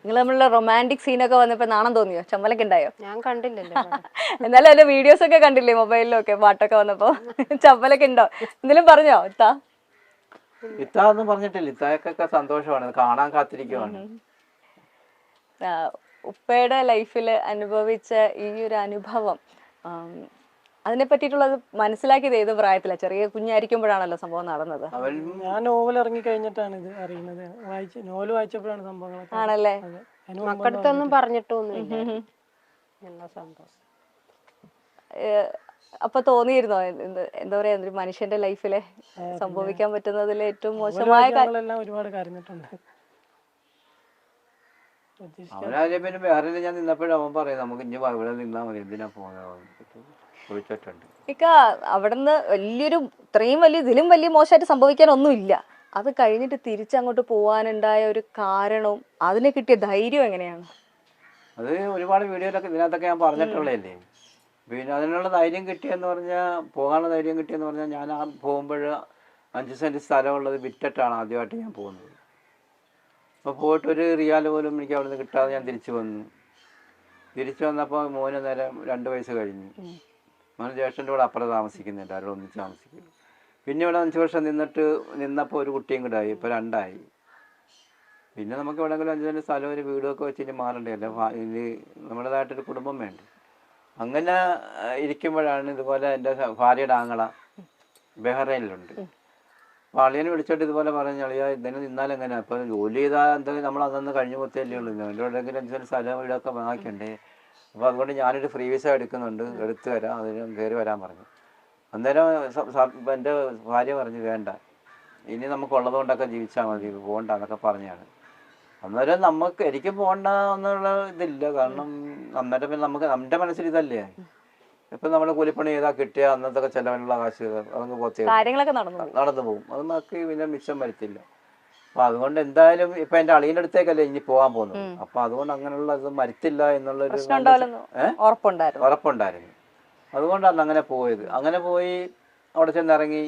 നിങ്ങൾ തമ്മിലുള്ള റൊമാൻറ്റിക് സീനൊക്കെ വന്നപ്പോ നാണം തോന്നിയോ? ചമ്മലൊക്കെ ഉണ്ടായോ? ഞാൻ കണ്ടില്ലല്ലോ. എന്നാലും അതിന്റെ വീഡിയോസ് ഒക്കെ കണ്ടില്ലേ മൊബൈലിലൊക്കെ പാട്ടൊക്കെ വന്നപ്പോ? ചമ്മലൊക്കെ ഉണ്ടോ? എന്തെങ്കിലും പറഞ്ഞോ ഇത്താ? ഇത്ത ഒന്നും പറഞ്ഞിട്ടില്ല. ഇത്താക്കൊക്കെ സന്തോഷമാണ്, കാണാൻ കാത്തിരിക്കുവാണ്. ഉപ്പയുടെ ലൈഫിൽ അനുഭവിച്ച ഈ ഒരു അനുഭവം, അതിനെ പറ്റിയിട്ടുള്ളത് മനസ്സിലാക്കിയത് ഏത് പ്രായത്തിലാണ്? ചെറിയ കുഞ്ഞായിരിക്കുമ്പോഴാണല്ലോ സംഭവം നടന്നത്. ഞാൻ നോവൽ ഇറങ്ങി കഴിഞ്ഞിട്ടാണ് ഇത് അറിയുന്നത്. നോവൽ വായിച്ചപ്പോഴാണ് സംഭവങ്ങളൊക്കെ. ആണല്ലേ? മക്കടുത്തൊന്നും പറഞ്ഞിട്ടൊന്നുമില്ല എല്ലാ സംഭവം. അപ്പൊ തോന്നിയിരുന്നോ എന്താ പറയാ, ഒരു മനുഷ്യന്റെ ലൈഫില് സംഭവിക്കാൻ പറ്റുന്നതിൽ ഏറ്റവും മോശമായ കാര്യങ്ങളെല്ലാം ഒരുപാട് കരഞ്ഞിട്ടുണ്ട്. അവനാദ്യം പിന്നെ വേറെ ഞാൻ നിന്നപ്പോഴും അവൻ പറയും നമുക്ക് ഇനി ഇവിടെ നിന്നാ മതി, എന്തിനാ ചോദിച്ചിട്ടുണ്ട്. ഇക്ക അവിടുന്ന് ഇത്രയും വലിയ ഇതിലും വലിയ മോശമായിട്ട് സംഭവിക്കാൻ ഒന്നുമില്ല. അത് കഴിഞ്ഞിട്ട് തിരിച്ചങ്ങോട്ട് പോവാനുണ്ടായ ഒരു കാരണവും അതിന് കിട്ടിയ ധൈര്യം എങ്ങനെയാണ്? അത് ഒരുപാട് വീഡിയോയിലൊക്കെ ഇതിനകത്തൊക്കെ ഞാൻ പറഞ്ഞിട്ടുള്ളതല്ലേ. പിന്നെ അതിനുള്ള ധൈര്യം കിട്ടിയെന്ന് പറഞ്ഞാൽ, പോകാനുള്ള ധൈര്യം കിട്ടിയെന്ന് പറഞ്ഞാൽ, ഞാൻ ആ പോകുമ്പോൾ 5 സെൻറ്റ് സ്ഥലമുള്ളത് വിറ്റിട്ടാണ് ആദ്യമായിട്ട് ഞാൻ പോകുന്നത്. അപ്പോൾ പോയിട്ട് ഒരു റിയാൽ പോലും എനിക്ക് അവിടെ നിന്ന് കിട്ടാതെ ഞാൻ തിരിച്ചു വന്നു. തിരിച്ചു വന്നപ്പോൾ മോന് നേരം 2 വയസ്സ് കഴിഞ്ഞു. മോന് ജ്യേഷ്ഠൻ്റെ കൂടെ അപ്പുറം താമസിക്കുന്നില്ല, അവരോട് ഒന്നിച്ച് താമസിക്കുന്നു. പിന്നെ ഇവിടെ 5 വർഷം നിന്നപ്പോൾ ഒരു കുട്ടിയും കൂടെ ആയി, ഇപ്പോൾ 2 ആയി. പിന്നെ നമുക്ക് എവിടെയെങ്കിലും 5 സെൻറ്റ് സ്ഥലം ഒരു വീടൊക്കെ വെച്ചിട്ട് മാറണ്ടേ, അല്ല ഇത് നമ്മുടേതായിട്ടൊരു കുടുംബം വേണ്ടേ. അങ്ങനെ ഇരിക്കുമ്പോഴാണ് ഇതുപോലെ എൻ്റെ ഭാര്യയുടെ ആങ്ങള ബഹ്റൈനിലുണ്ട്. അപ്പോൾ അളിയനെ വിളിച്ചിട്ട് ഇതുപോലെ പറഞ്ഞു, അളിയ ഇതിന് നിന്നാലെങ്ങനെ, അപ്പോൾ ജോലി ചെയ്താൽ എന്തെങ്കിലും നമ്മൾ അന്നന്ന് കഴിഞ്ഞു പോത്തല്ലേ ഉള്ളൂ, എൻ്റെ എവിടെയെങ്കിലും 5 സെൻറ്റ് സ്ഥലം വീടൊക്കെ വാങ്ങിക്കണ്ടേ. അപ്പോൾ അതുകൊണ്ട് ഞാനൊരു ഫ്രീ വിസ എടുക്കുന്നുണ്ട്, എടുത്തു തരാം, അതിന് കയറി വരാൻ പറഞ്ഞു. അന്നേരം എൻ്റെ ഭാര്യ പറഞ്ഞു വേണ്ട, ഇനി നമുക്കുള്ളത് കൊണ്ടൊക്കെ ജീവിച്ചാൽ മതി, പോകണ്ട എന്നൊക്കെ പറഞ്ഞാണ്. അന്നേരം എനിക്ക് പോകണ്ട എന്നുള്ള ഇതില്ല. കാരണം അന്നേരം പിന്നെ നമ്മുടെ മനസ്സിൽ ഇതല്ലേ, ഇപ്പം നമ്മൾ കൂലിപ്പണി ചെയ്താൽ കിട്ടിയ അന്നത്തെ ചിലവിനുള്ള കാശ് അതങ്ങ് കാര്യങ്ങളൊക്കെ നടന്നു പോകും. അത് നമുക്ക് പിന്നെ മിച്ചം വരത്തില്ല. അപ്പം അതുകൊണ്ട് എന്തായാലും ഇപ്പം എൻ്റെ അളിയൻ്റെ അടുത്തേക്കല്ലേ ഇനി പോകാൻ പോകുന്നത്. അപ്പം അതുകൊണ്ട് അങ്ങനെയുള്ള ഇത് മരത്തില്ല എന്നുള്ളൊരു ഉറപ്പുണ്ടായിരുന്നു. അതുകൊണ്ടാണ് അങ്ങനെ പോയത്. അങ്ങനെ പോയി അവിടെ ചെന്നിറങ്ങി.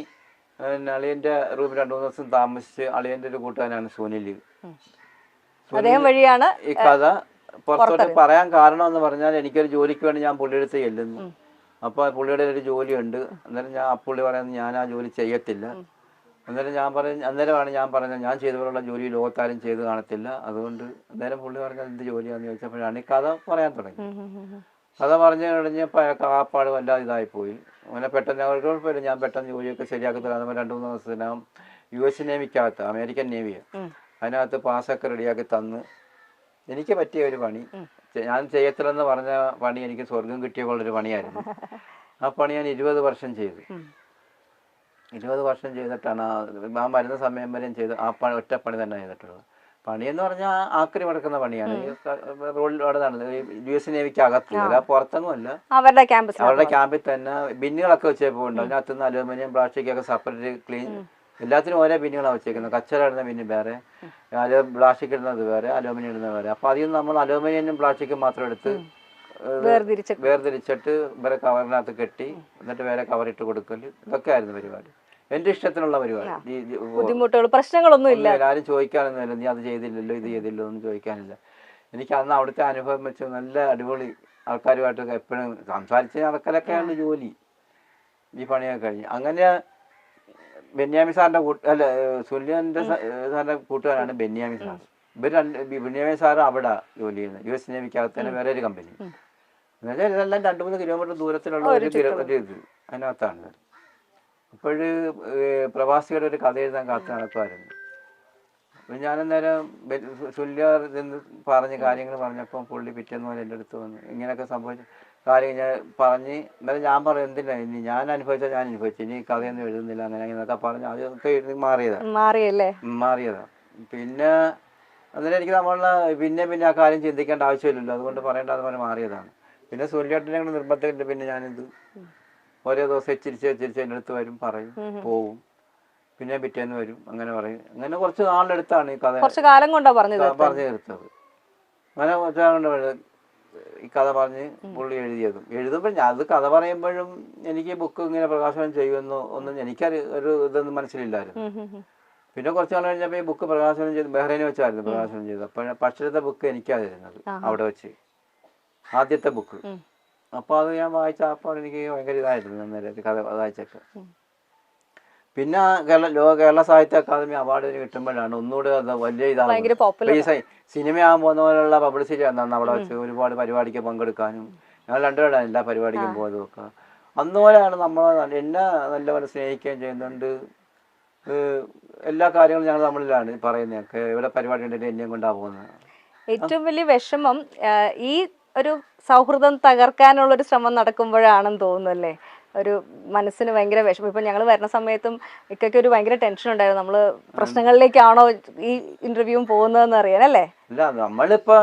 പിന്നെ അളിയൻ്റെ റൂമിൽ 2-3 ദിവസം താമസിച്ച്. അളിയൻ്റെ ഒരു കൂട്ടുകാരനാണ് സുനിൽ. ഈ കഥ പുറത്തോട്ട് പറയാൻ കാരണം എന്ന് പറഞ്ഞാൽ, എനിക്കൊരു ജോലിക്ക് വേണ്ടി ഞാൻ പുള്ളിയെടുത്ത് ചെല്ലുന്നു. അപ്പോൾ പുള്ളിയുടെ ഒരു ജോലിയുണ്ട്. അന്നേരം പുള്ളി പറയുന്നത് ഞാൻ ആ ജോലി ചെയ്യത്തില്ല. അന്നേരമാണ് ഞാൻ പറഞ്ഞത് ഞാൻ ചെയ്തവരുള്ള ജോലി ലോകത്താരും ചെയ്ത് കാണത്തില്ല. അതുകൊണ്ട് അന്നേരം പുള്ളി പറഞ്ഞത് എന്ത് ജോലിയാണെന്ന് ചോദിച്ചപ്പോഴാണ് ഈ കഥ പറയാൻ തുടങ്ങി. കഥ പറഞ്ഞു കഴിഞ്ഞപ്പോൾ അയാൾക്ക് ആപ്പാട് വല്ലാതെ ഇതായിപ്പോയി. അങ്ങനെ പെട്ടെന്ന് കുഴപ്പമില്ല, ഞാൻ പെട്ടെന്ന് ജോലിയൊക്കെ ശരിയാക്കി തരാം. 2-3 ദിവസത്തിനകം US നേവിക്കകത്ത്, അമേരിക്കൻ നേവിയാണ്, അതിനകത്ത് പാസ്സൊക്കെ റെഡിയാക്കി തന്ന് എനിക്ക് പറ്റിയ ഒരു പണി, ഞാൻ ചെയ്യത്തില്ലെന്ന് പറഞ്ഞ പണി എനിക്ക് സ്വർഗം കിട്ടിയ പോലൊരു പണിയായിരുന്നു. ആ പണി ഞാൻ 20 വർഷം ചെയ്തു. 20 വർഷം ചെയ്തിട്ടാണ് ആ വരുന്ന സമയം വരെയും ചെയ്ത് ആ ഒറ്റപ്പണി തന്നെ ചെയ്തിട്ടുള്ളത്. പണിയെന്ന് പറഞ്ഞാൽ ആക്രി മടക്കുന്ന പണിയാണ്. റോഡിൽ അവിടെ നടന്നത് US നേവിക്ക് അകത്ത്, അല്ല പുറത്തൊന്നും അല്ല, അവരുടെ ക്യാമ്പിൽ തന്നെ ബിന്നുകളൊക്കെ വെച്ചേപ്പോണ്ട്. അതിനകത്ത് നിന്ന് അലൂമിനിയം പ്ലാസ്റ്റിക് ഒക്കെ സെപ്പറേറ്റ് ക്ലീൻ, എല്ലാത്തിനും ഓരോ ബിന്നുകളാണ് വെച്ചേക്കുന്നത്. കച്ചറ ഇടുന്ന ബിന്ന് വേറെ, പ്ലാസ്റ്റിക് ഇടുന്നത് വേറെ, അലൂമിനിയം ഇടുന്നത് വേറെ. അപ്പോൾ അതിൽ നിന്ന് നമ്മൾ അലൂമിനിയം പ്ലാസ്റ്റിക്കും മാത്രം എടുത്ത് വേർതിരിച്ചിട്ട് വേറെ കവറിനകത്ത് കെട്ടി എന്നിട്ട് വേറെ കവറിട്ട് കൊടുക്കൽ, ഇതൊക്കെ ആയിരുന്നു പരിപാടി. എൻ്റെ ഇഷ്ടത്തിനുള്ള പരിപാടി. പ്രശ്നങ്ങളൊന്നും ഇല്ല, ആരും ചോദിക്കാനൊന്നുമില്ല, നീ അത് ചെയ്തില്ലല്ലോ ഇത് ചെയ്തില്ലോ ഒന്നും ചോദിക്കാനില്ല. എനിക്ക് അന്ന് അവിടുത്തെ അനുഭവം വെച്ച് നല്ല അടിപൊളി ആൾക്കാരുമായിട്ട് എപ്പോഴും സംസാരിച്ച് നടക്കലൊക്കെയാണ് ജോലി. ഈ പണിയൊക്കെ കഴിഞ്ഞ് അങ്ങനെ ബെന്യാമി സാറിൻ്റെ സുനിലിൻ്റെ സാറിൻ്റെ കൂട്ടുകാരാണ് ബെന്യാമി സാർ. ബെന്യാമി സാർ അവിടെ ജോലി ചെയ്യുന്നത്, US നേവിക്കകത്ത് തന്നെ വേറെ ഒരു കമ്പനി. എന്നുവെച്ചാൽ ഇതെല്ലാം 2-3 കിലോമീറ്റർ ദൂരത്തിലുള്ള ഒരു ഇത് അതിനകത്താണ്. അപ്പോഴ് പ്രവാസികളുടെ ഒരു കഥ എഴുതാൻ കാത്ത് നടക്കുമായിരുന്നു. അപ്പോൾ ഞാനന്നേരം സുല്യാർ എന്ന് പറഞ്ഞ് കാര്യങ്ങൾ പറഞ്ഞപ്പോൾ പുള്ളി പിറ്റേന്ന് പോലെ എൻ്റെ അടുത്ത് വന്ന് ഇങ്ങനെയൊക്കെ സംഭവിച്ചു കാര്യം ഞാൻ പറഞ്ഞ്. എന്നാലും ഞാൻ പറയും എന്തിനാ ഇനി ഞാൻ അനുഭവിച്ചാൽ ഞാൻ അനുഭവിച്ചു, ഇനി കഥയൊന്നും എഴുതുന്നില്ല അങ്ങനെ എന്നൊക്കെ പറഞ്ഞ് അതൊക്കെ എഴുതി മാറിയതാണ്. പിന്നെ അന്നേരം എനിക്ക് നമ്മളെ പിന്നെ ആ കാര്യം ചിന്തിക്കേണ്ട ആവശ്യമില്ലല്ലോ, അതുകൊണ്ട് പറയേണ്ട അതുപോലെ മാറിയതാണ്. പിന്നെ സുല്യാട്ടിനെ കൊണ്ട് നിർബന്ധമില്ല. പിന്നെ ഞാനിത് ഓരോ ദിവസം ചിരിച്ച് എൻ്റെ അടുത്ത് വരും, പറയും, പോവും, പിന്നെ പിറ്റേന്ന് വരും, അങ്ങനെ പറയും. അങ്ങനെ കുറച്ച് നാളിലെടുത്താണ് ഈ കഥ പറഞ്ഞു തീർത്തത്. അങ്ങനെ കുറച്ച് നാളുകൊണ്ട് ഈ കഥ പറഞ്ഞ് പുള്ളി എഴുതുമ്പോൾ ഞാൻ അത് കഥ പറയുമ്പോഴും എനിക്ക് ബുക്ക് ഇങ്ങനെ പ്രകാശനം ചെയ്യുമെന്നോ ഒന്നും ഒരു ഇതൊന്നും മനസ്സിലില്ലായിരുന്നു. പിന്നെ കുറച്ച് നാൾ കഴിഞ്ഞപ്പോൾ ഈ ബുക്ക് പ്രകാശനം ചെയ്ത് ബഹ്റൈനിൽ വെച്ചായിരുന്നു പ്രകാശനം ചെയ്തത്. അപ്പോൾ പക്ഷത്തെ ബുക്ക് എനിക്കാണ് തരുന്നത് അവിടെ വെച്ച്, ആദ്യത്തെ ബുക്ക്. അപ്പോൾ അത് ഞാൻ വായിച്ച അപ്പോൾ എനിക്ക് ഭയങ്കര ഇതായിരുന്നു അന്നേരം കഥ വായിച്ചൊക്കെ. പിന്നെ കേരള സാഹിത്യ അക്കാദമി അവാർഡ് കിട്ടുമ്പോഴാണ് ഒന്നുകൂടെ അത് വലിയ ഇതാണ്. ഈ സിനിമയാകാൻ പോകുന്ന പോലുള്ള പബ്ലിസിറ്റി അന്നാണ് അവിടെ വെച്ച് ഒരുപാട് പരിപാടിക്ക് പങ്കെടുക്കാനും. ഞങ്ങൾ രണ്ടുപേരാണ് എല്ലാ പരിപാടിക്കും പോയതും ഒക്കെ. അന്നുപോലെയാണ് നമ്മൾ എന്നെ നല്ലപോലെ സ്നേഹിക്കുകയും ചെയ്യുന്നുണ്ട്. എല്ലാ കാര്യങ്ങളും ഞങ്ങൾ നമ്മളിലാണ് പറയുന്നതൊക്കെ. ഇവിടെ പരിപാടി ഉണ്ടെങ്കിൽ എന്നെയും കൊണ്ടാണ് പോകുന്നത്. ഏറ്റവും വലിയ വിഷമം ഈ ഒരു സൗഹൃദം തകർക്കാനുള്ളൊരു ശ്രമം നടക്കുമ്പോഴാണെന്ന് തോന്നുന്നു അല്ലേ? ഒരു മനസ്സിന് ഭയങ്കര വിഷമം. ഇപ്പം ഞങ്ങൾ വരുന്ന സമയത്തും ഇക്കൊക്കെ ഒരു ഭയങ്കര ടെൻഷൻ ഉണ്ടായിരുന്നു, നമ്മൾ പ്രശ്നങ്ങളിലേക്കാണോ ഈ ഇന്റർവ്യൂവും പോകുന്നതെന്ന് അറിയാൻ അല്ലേ? ഇല്ല, നമ്മളിപ്പോ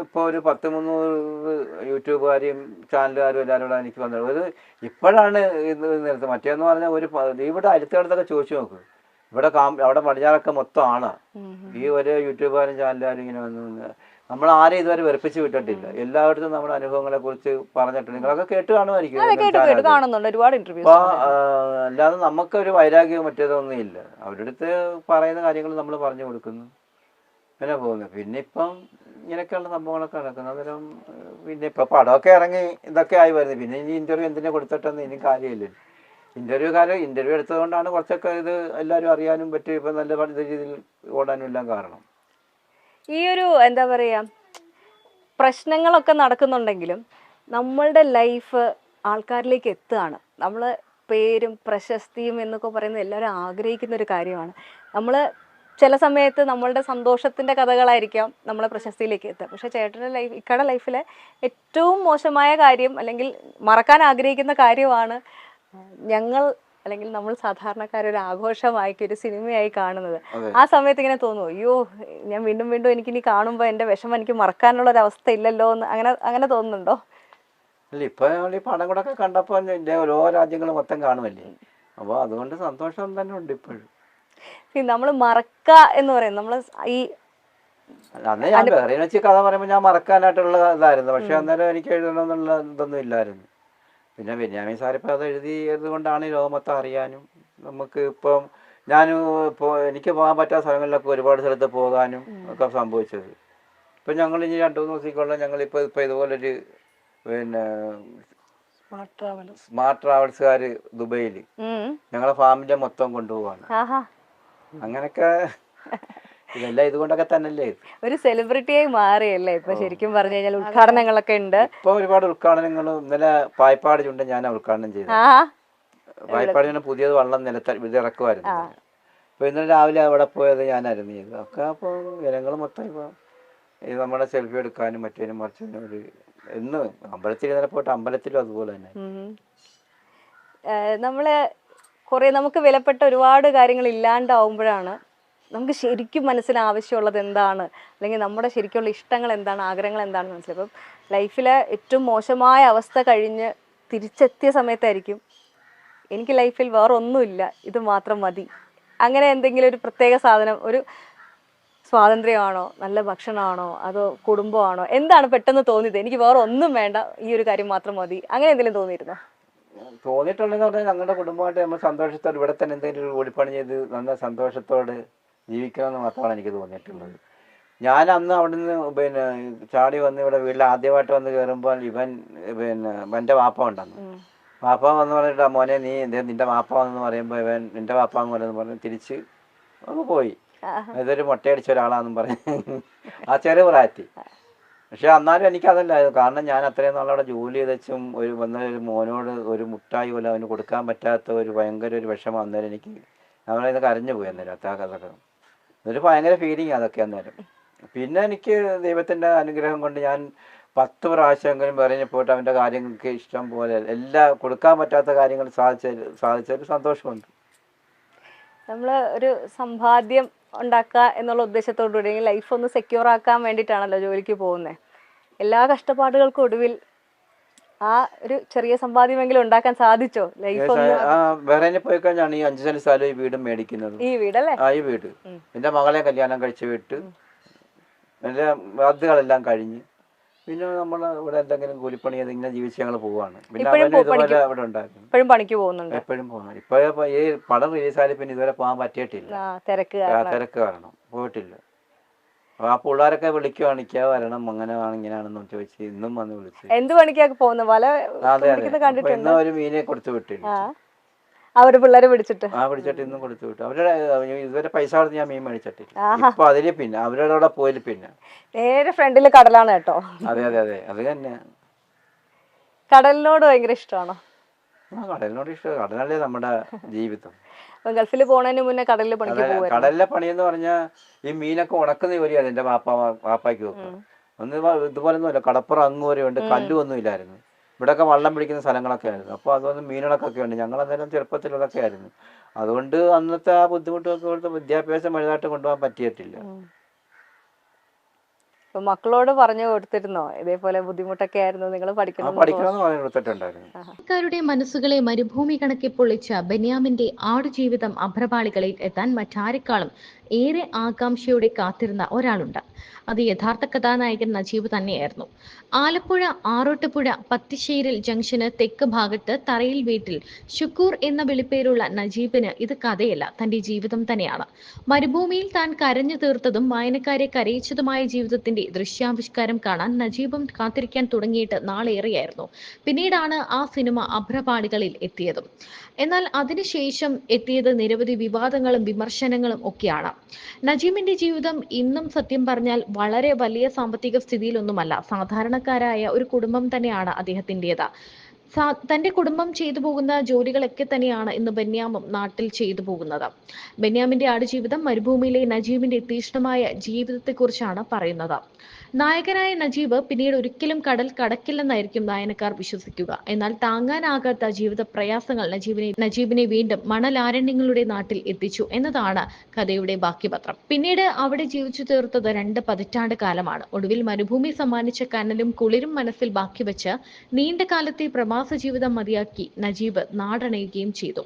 ഇപ്പോൾ ഒരു 10-300 യൂട്യൂബുകാരെയും ചാനലുകാരും എല്ലാവരും എനിക്ക് വന്നത് ഒരു ഇപ്പോഴാണ് ഇത് നിർത്തുന്നത്. മറ്റേന്ന് പറഞ്ഞാൽ ഇവിടെ അടുത്തടുത്തൊക്കെ ചോദിച്ചു നോക്ക്, ഇവിടെ അവിടെ പടിഞ്ഞാറൊക്കെ മൊത്തം ആണ് ഈ ഒരു യൂട്യൂബുകാരും ചാനലുകാരും ഇങ്ങനെ വന്ന്. നമ്മൾ ആരെയും ഇതുവരെ വെറുപ്പിച്ച് വിട്ടിട്ടില്ല. എല്ലായിടത്തും നമ്മുടെ അനുഭവങ്ങളെ കുറിച്ച് പറഞ്ഞിട്ടുണ്ട്. നിങ്ങളൊക്കെ കേട്ട് കാണുമായിരിക്കും. അപ്പൊ അല്ലാതെ നമുക്കൊരു വൈരാഗ്യവും മറ്റേതൊന്നും ഇല്ല. അവരുടെ അടുത്ത് പറയുന്ന കാര്യങ്ങൾ നമ്മൾ പറഞ്ഞു കൊടുക്കുന്നു, അങ്ങനെ പോകുന്നു. പിന്നെ ഇപ്പം ഇങ്ങനെയൊക്കെയുള്ള സംഭവങ്ങളൊക്കെ നടക്കുന്നത്. അന്നേരം പിന്നെ ഇപ്പൊ പടമൊക്കെ ഇറങ്ങി ഇതൊക്കെ ആയി വരുന്നത്. പിന്നെ ഇനി ഇന്റർവ്യൂ എന്തിനെ കൊടുത്തിട്ടൊന്നും ഇനി കാര്യമില്ല. ഇന്റർവ്യൂ എടുത്തതുകൊണ്ടാണ് കുറച്ചൊക്കെ ഇത് എല്ലാവരും അറിയാനും പറ്റും, ഇപ്പം നല്ല രീതിയിൽ ഓടാനും എല്ലാം കാരണം. ഈ ഒരു എന്താ പറയുക, പ്രശ്നങ്ങളൊക്കെ നടക്കുന്നുണ്ടെങ്കിലും നമ്മളുടെ ലൈഫ് ആൾക്കാരിലേക്ക് എത്തുകയാണ്. നമ്മൾ പേരും പ്രശസ്തിയും എന്നൊക്കെ പറയുന്നത് എല്ലാവരും ആഗ്രഹിക്കുന്ന ഒരു കാര്യമാണ്. നമ്മൾ ചില സമയത്ത് നമ്മളുടെ സന്തോഷത്തിൻ്റെ കഥകളായിരിക്കാം നമ്മളെ പ്രശസ്തിയിലേക്ക് എത്തുക. പക്ഷേ ചേട്ടൻ്റെ ഇക്കടെ ലൈഫിലെ ഏറ്റവും മോശമായ കാര്യം അല്ലെങ്കിൽ മറക്കാൻ ആഗ്രഹിക്കുന്ന കാര്യമാണ് അല്ലെങ്കിൽ നമ്മൾ സാധാരണക്കാരൊരു ആഘോഷമാക്കി ഒരു സിനിമയായി കാണുന്നത്. ആ സമയത്ത് ഇങ്ങനെ തോന്നുന്നു, അയ്യോ ഞാൻ വീണ്ടും വീണ്ടും എനിക്കിനി കാണുമ്പോൾ എൻ്റെ വിഷമം എനിക്ക് മറക്കാനുള്ള ഒരു അവസ്ഥ ഇല്ലല്ലോ എന്ന് അങ്ങനെ തോന്നുന്നുണ്ടോ? അല്ല, ഇപ്പൊ ഈ പടം കൂടെ ഒക്കെ കണ്ടപ്പോൾ ഓരോ രാജ്യങ്ങളും മൊത്തം കാണുമല്ലേ, അപ്പോൾ അതുകൊണ്ട് സന്തോഷം തന്നെ ഉണ്ട് ഇപ്പോഴും. നമ്മൾ മറക്ക എന്ന് പറയുന്നത് നമ്മൾ ഈ അന്ന് ഞാൻ വേറെ വെച്ച് കഥ പറയുമ്പോൾ ഞാൻ മറക്കാനായിട്ടുള്ള ഇതായിരുന്നു. പക്ഷെ അന്നേരം എനിക്ക് എഴുതണമെന്നുള്ള ഇതൊന്നും ഇല്ലായിരുന്നു. പിന്നെ ബെന്യാമിൻ സാറിപ്പോൾ അത് എഴുതിയത് കൊണ്ടാണ് ലോകം മൊത്തം അറിയാനും നമുക്ക് ഇപ്പം എനിക്ക് പോകാൻ പറ്റാത്ത സ്ഥലങ്ങളിലൊക്കെ ഒരുപാട് സ്ഥലത്ത് പോകാനും ഒക്കെ സംഭവിച്ചത്. ഇപ്പം ഞങ്ങൾ ഇനി 2-3 ദിവസത്തേക്കുള്ള ഞങ്ങളിപ്പോൾ ഇതുപോലൊരു പിന്നെ സ്മാർട്ട് ട്രാവൽസുകാർ ദുബൈയിൽ ഞങ്ങളെ ഫാമിൻ്റെ മൊത്തം കൊണ്ടുപോവാണ്. അങ്ങനെയൊക്കെ ഇതെല്ലാം ഇതുകൊണ്ടൊക്കെ തന്നെയല്ലേ ഒരു സെലിബ്രിറ്റിയായി മാറിയല്ലേ ഇപ്പൊ? ശരിക്കും പറഞ്ഞു കഴിഞ്ഞാൽ ഉദ്ഘാടനങ്ങളൊക്കെ ഉണ്ട്. ഇപ്പൊ ഒരുപാട് ഉദ്ഘാടനങ്ങളും. ഇന്നലെ പായ്പാട് ചുണ്ട ഞാൻ ഉദ്ഘാടനം ചെയ്തു. പായ്പാട് ചുണ്ട പുതിയത് വള്ളം ഇത് ഇറക്കുമായിരുന്നു. അപ്പൊ ഇന്നലെ രാവിലെ അവിടെ പോയത് ഞാനായിരുന്നു ചെയ്തത് ഒക്കെ. അപ്പൊ ജനങ്ങൾ മൊത്തം ഇപ്പൊ ഇത് നമ്മുടെ സെൽഫി എടുക്കാനും മറ്റേനും മറിച്ചതിനും ഒരു എന്ന് അമ്പലത്തിൽ ഇന്നലെ പോയിട്ട് അമ്പലത്തിലും അതുപോലെ തന്നെ. നമ്മള് കുറെ നമുക്ക് വിലപ്പെട്ട ഒരുപാട് കാര്യങ്ങൾ ഇല്ലാണ്ടാവുമ്പോഴാണ് നമുക്ക് ശരിക്കും മനസ്സിന് ആവശ്യമുള്ളത് എന്താണ്, അല്ലെങ്കിൽ നമ്മുടെ ശരിക്കുള്ള ഇഷ്ടങ്ങൾ എന്താണ്, ആഗ്രഹങ്ങൾ എന്താണെന്ന് മനസ്സിലാവും. അപ്പം ലൈഫിലെ ഏറ്റവും മോശമായ അവസ്ഥ കഴിഞ്ഞ് തിരിച്ചെത്തിയ സമയത്തായിരിക്കും എനിക്ക് ലൈഫിൽ വേറെ ഒന്നുമില്ല, ഇത് മാത്രം മതി. അങ്ങനെ എന്തെങ്കിലും ഒരു പ്രത്യേക സാധനം, ഒരു സ്വാതന്ത്ര്യമാണോ, നല്ല ഭക്ഷണമാണോ, അതോ കുടുംബമാണോ, എന്താണ് പെട്ടെന്ന് തോന്നിയത് എനിക്ക് വേറെ ഒന്നും വേണ്ട, ഈ ഒരു കാര്യം മാത്രം മതി, അങ്ങനെ എന്തെങ്കിലും തോന്നിയിരുന്നോ? തോന്നിയിട്ടുണ്ടെന്ന് പറഞ്ഞാൽ ഞങ്ങളുടെ കുടുംബമായിട്ട് നമ്മൾ സന്തോഷത്തോടെ ഇവിടെ തന്നെ എന്തെങ്കിലും ഒരു ഓടിപ്പണി ചെയ്ത് നല്ല സന്തോഷത്തോടെ ജീവിക്കണമെന്ന് മാത്രമാണ് എനിക്ക് തോന്നിയിട്ടുള്ളത്. ഞാൻ അന്ന് അവിടുന്ന് പിന്നെ ചാടി വന്ന് ഇവിടെ വീട്ടിൽ ആദ്യമായിട്ട് വന്ന് കയറുമ്പോൾ എൻ്റെ വാപ്പ ഉണ്ടെന്ന്. വാപ്പ വന്ന് പറഞ്ഞിട്ട് മോനെ നീ നിന്റെ വാപ്പ വന്നെന്ന് പറയുമ്പോൾ നിന്റെ വാപ്പ എന്ന് പറയുന്നത് പറഞ്ഞ് തിരിച്ച് ഒന്ന് പോയി. ഇതൊരു മുട്ടയടിച്ച ഒരാളാണെന്നും പറഞ്ഞ് ആ ചെറിയ പ്രായത്തിൽ. പക്ഷെ എന്നാലും എനിക്കതല്ലായിരുന്നു. കാരണം ഞാൻ അത്രയും നാളവിടെ ജോലി ചെയ്തും ഒരു മോനോട് ഒരു മുട്ടായി പോലും അവന് കൊടുക്കാൻ പറ്റാത്ത ഒരു ഭയങ്കര ഒരു വിഷമം അന്നേരം എനിക്ക്. നമ്മളത് കരഞ്ഞു പോയി അന്നേരം അതൊക്കെ. ഒരു ഭയങ്കര ഫീലിംഗ് അതൊക്കെ അന്നേരം. പിന്നെ എനിക്ക് ദൈവത്തിൻ്റെ അനുഗ്രഹം കൊണ്ട് ഞാൻ 10 പ്രാവശ്യമെങ്കിലും പറഞ്ഞ് പോയിട്ട് അവൻ്റെ കാര്യങ്ങൾക്ക് ഇഷ്ടം പോലെ കൊടുക്കാൻ പറ്റാത്ത കാര്യങ്ങൾ സാധിച്ചൊരു സന്തോഷമുണ്ട്. നമ്മൾ ഒരു സമ്പാദ്യം ഉണ്ടാക്കുക എന്നുള്ള ഉദ്ദേശത്തോടുകൂടി ലൈഫ് ഒന്ന് സെക്യൂർ ആക്കാൻ വേണ്ടിയിട്ടാണല്ലോ ജോലിക്ക് പോകുന്നത്. എല്ലാ കഷ്ടപ്പാടുകൾക്കും ഒടുവിൽ ആ ഒരു ചെറിയ സമ്പാദ്യമെങ്കിലും ഉണ്ടാക്കാൻ സാധിച്ചോ? ലൈഫ് ബഹ്റൈനിൽ പോയി കഴിഞ്ഞാണ് ഈ 5 സെന്റ് സ്ഥലം ഈ വീടും മേടിക്കുന്നത്. ഈ വീടല്ലേ? ഈ വീട് എൻ്റെ മകളെ കല്യാണം കഴിച്ച് വിട്ട് എൻ്റെ ബാധ്യതകളെല്ലാം കഴിഞ്ഞ് പിന്നെ നമ്മൾ ഇവിടെ എന്തെങ്കിലും കൂലിപ്പണി ഇങ്ങനെ ജീവിച്ച് ഞങ്ങൾ പോവാണ്. പിന്നെ ഇപ്പഴും അവന് ഇതുപോലെ ഇവിടെ ഉണ്ടായിരുന്നു, ഇപ്പോഴും പണിക്ക് പോകുന്നുണ്ട്. എപ്പോഴും പോകുന്നത്. ഇപ്പൊ ഈ പടം റിലീസായാലും പിന്നെ ഇതുവരെ പോകാൻ പറ്റിയിട്ടില്ല, തിരക്ക് തിരക്ക് കാരണം പോയിട്ടില്ല. ആ പിള്ളേരൊക്കെ വിളിക്കുവാണ്, ഇക്കാ വരണം, അങ്ങനെയാണ് ഇങ്ങനെയാണെന്ന് ചോദിച്ച് ഇന്നും വന്ന് വിളിച്ചു. എന്ത് പണിക്കാ പോകുന്നത്? വല അതെ അതെ. കണ്ടിട്ടുണ്ട്. ഇന്ന് ഒരു മീനെ കൊടുത്തു വിട്ടില്ല, അവര് പിള്ളേരെ പിടിച്ചിട്ട് പിടിച്ചിട്ട് ഇന്നും കൊടുത്തു വിട്ടു. അവരുടെ ഇതുവരെ പൈസ കൊടുത്ത് ഞാൻ മീൻ മേടിച്ചിട്ടില്ല. ഇപ്പൊ അതില് പിന്നെ അവരുടെ അവിടെ പോയില്ല, പിന്നെ നേരെ ഫ്രണ്ടില് കടലാണ് കേട്ടോ. അതെ അതെ അതെ, അത് തന്നെ. കടലിനോട് ഭയങ്കര ഇഷ്ടമാണോ? കടലിനോട് ഇഷ്ടം, കടലല്ലേ നമ്മുടെ ജീവിതം. ഗൾഫിൽ പോണതിന് മുന്നേ കടലിൽ പണിക്ക് പോകും. കടലിലെ പണി എന്ന് പറഞ്ഞാൽ ഈ മീനൊക്കെ ഉണക്കുന്ന ജോലിയാണ് എന്റെ വാപ്പായ്ക്ക് വെക്കുക. ഒന്ന് ഇതുപോലെ ഒന്നുമല്ല, കടപ്പുറം അങ്ങ് വരെ ഉണ്ട്, കല്ലുമൊന്നും ഇല്ലായിരുന്നു. ഇവിടെയൊക്കെ വള്ളം പിടിക്കുന്ന സ്ഥലങ്ങളൊക്കെ ആയിരുന്നു. അപ്പോൾ അതൊന്നും മീനുകളൊക്കെ ഉണ്ട്. ഞങ്ങൾ അന്നേരം ചെറുപ്പത്തിലതൊക്കെ ആയിരുന്നു. അതുകൊണ്ട് അന്നത്തെ ആ ബുദ്ധിമുട്ടൊക്കെ കൊടുത്ത് വിദ്യാഭ്യാസം വലുതായിട്ട് കൊണ്ടുപോകാൻ പറ്റിയിട്ടില്ല. മക്കളോട് പറഞ്ഞു കൊടുത്തിരുന്നോ ഇതേപോലെ ബുദ്ധിമുട്ടൊക്കെ ആയിരുന്നു, നിങ്ങൾ പഠിക്കണമെന്ന് പറഞ്ഞു കൊടുത്തിട്ടുണ്ടായിരുന്നു. ആൾക്കാരുടെ മനസ്സുകളെ മരുഭൂമി കണക്കെ പൊള്ളിച്ച ബെന്യാമിന്റെ ആടുജീവിതം അഭ്രപാളികളിൽ എത്താൻ മറ്റാരെക്കാളും ഏറെ ആകാംക്ഷയോടെ കാത്തിരുന്ന ഒരാളുണ്ട്. അത് യഥാർത്ഥ കഥാനായകൻ നജീബ് തന്നെയായിരുന്നു. ആലപ്പുഴ ആറോട്ടുപുഴ പത്തിശ്ശേരിൽ ജംഗ്ഷന് തെക്ക് ഭാഗത്ത് തറയിൽ വീട്ടിൽ ഷുക്കൂർ എന്ന വിളിപ്പേരുള്ള നജീബിന് ഇത് കഥയല്ല, തന്റെ ജീവിതം തന്നെയാണ്. മരുഭൂമിയിൽ താൻ കരഞ്ഞു തീർത്തതും വായനക്കാരെ കരയിച്ചതുമായ ജീവിതത്തിന്റെ ദൃശ്യാവിഷ്കാരം കാണാൻ നജീബും കാത്തിരിക്കാൻ തുടങ്ങിയിട്ട് നാളേറെയായിരുന്നു. പിന്നീടാണ് ആ സിനിമ അഭ്രപാളികളിൽ എത്തിയതും. എന്നാൽ അതിനുശേഷം എത്തിയത് നിരവധി വിവാദങ്ങളും വിമർശനങ്ങളും ഒക്കെയാണ്. നജീബിന്റെ ജീവിതം ഇന്നും സത്യം പറഞ്ഞാൽ വളരെ വലിയ സാമ്പത്തിക സ്ഥിതിയിലൊന്നുമല്ല. സാധാരണക്കാരായ ഒരു കുടുംബം തന്നെയാണ് അദ്ദേഹത്തിൻ്റെത്. തന്റെ കുടുംബം ചെയ്തു പോകുന്ന ജോലികളൊക്കെ തന്നെയാണ് ഇന്ന് ബെന്യാമും നാട്ടിൽ ചെയ്തു പോകുന്നത്. ബെന്യാമിന്റെ ആടുജീവിതം മരുഭൂമിയിലെ നജീബിന്റെ തീക്ഷ്ണമായ ജീവിതത്തെക്കുറിച്ചാണ് പറയുന്നത്. നായകനായ നജീബ് പിന്നീട് ഒരിക്കലും കടൽ കടക്കില്ലെന്നായിരിക്കും വായനക്കാർ വിശ്വസിക്കുക. എന്നാൽ താങ്ങാനാകാത്ത ജീവിത പ്രയാസങ്ങൾ നജീബിനെ വീണ്ടും മണലാരണ്യങ്ങളുടെ നാട്ടിൽ എത്തിച്ചു എന്നതാണ് കഥയുടെ ബാക്കി പത്രം. പിന്നീട് അവിടെ ജീവിച്ചു തീർത്തത് 2 പതിറ്റാണ്ട് കാലമാണ്. ഒടുവിൽ മരുഭൂമി സമ്മാനിച്ച കനലും കുളിരും മനസ്സിൽ ബാക്കി വെച്ച് നീണ്ട കാലത്തെ പ്രവാസ ജീവിതം മതിയാക്കി നജീബ് നാടണയുകയും ചെയ്തു.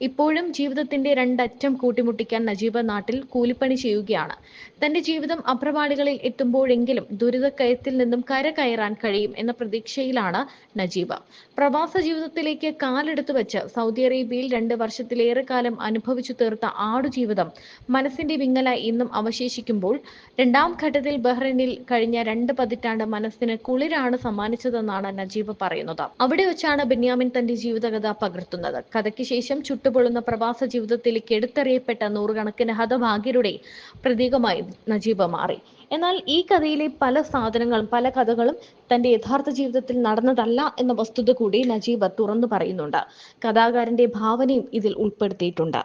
ഇപ്പോഴും ജീവിതത്തിന്റെ രണ്ടറ്റം കൂട്ടിമുട്ടിക്കാൻ നജീബ് നാട്ടിൽ കൂലിപ്പണി ചെയ്യുകയാണ്. തന്റെ ജീവിതം അഭ്രപാളികളിൽ എത്തുമ്പോഴെങ്കിലും ദുരിതക്കയത്തിൽ നിന്നും കരകയറാൻ കഴിയും എന്ന പ്രതീക്ഷയിലാണ് നജീബ്. പ്രവാസ ജീവിതത്തിലേക്ക് കാലെടുത്തു വെച്ച് സൗദി അറേബ്യയിൽ 2 വർഷത്തിലേറെ കാലം അനുഭവിച്ചു തീർത്ത ആടുജീവിതം മനസ്സിന്റെ വിങ്ങലായി ഇന്നും അവശേഷിക്കുമ്പോൾ, 2ാം ഘട്ടത്തിൽ ബഹ്റൈനിൽ കഴിഞ്ഞ 2 പതിറ്റാണ്ട് മനസ്സിന് കുളിരാണ് സമ്മാനിച്ചതെന്നാണ് നജീബ് പറയുന്നത്. അവിടെ വെച്ചാണ് ബെന്യാമിൻ തന്റെ ജീവിതകഥ പകർത്തുന്നത്. കഥയ്ക്ക് ശേഷം ചുട്ടുപൊള്ളുന്ന പ്രവാസ ജീവിതത്തിലേക്ക് എടുത്തെറിയപ്പെട്ട നൂറുകണക്കിന് ഹതഭാഗ്യരുടെ പ്രതീകമായി നജീബ് മാറി. എന്നാൽ ഈ കഥയിലെ പല സാധനങ്ങളും പല കഥകളും തന്റെ യഥാർത്ഥ ജീവിതത്തിൽ നടന്നതല്ല എന്ന വസ്തുത കൂടി നജീബ് തുറന്നു പറയുന്നുണ്ട്. കഥാകാരന്റെ ഭാവനയും ഇതിൽ ഉൾപ്പെടുത്തിയിട്ടുണ്ട്.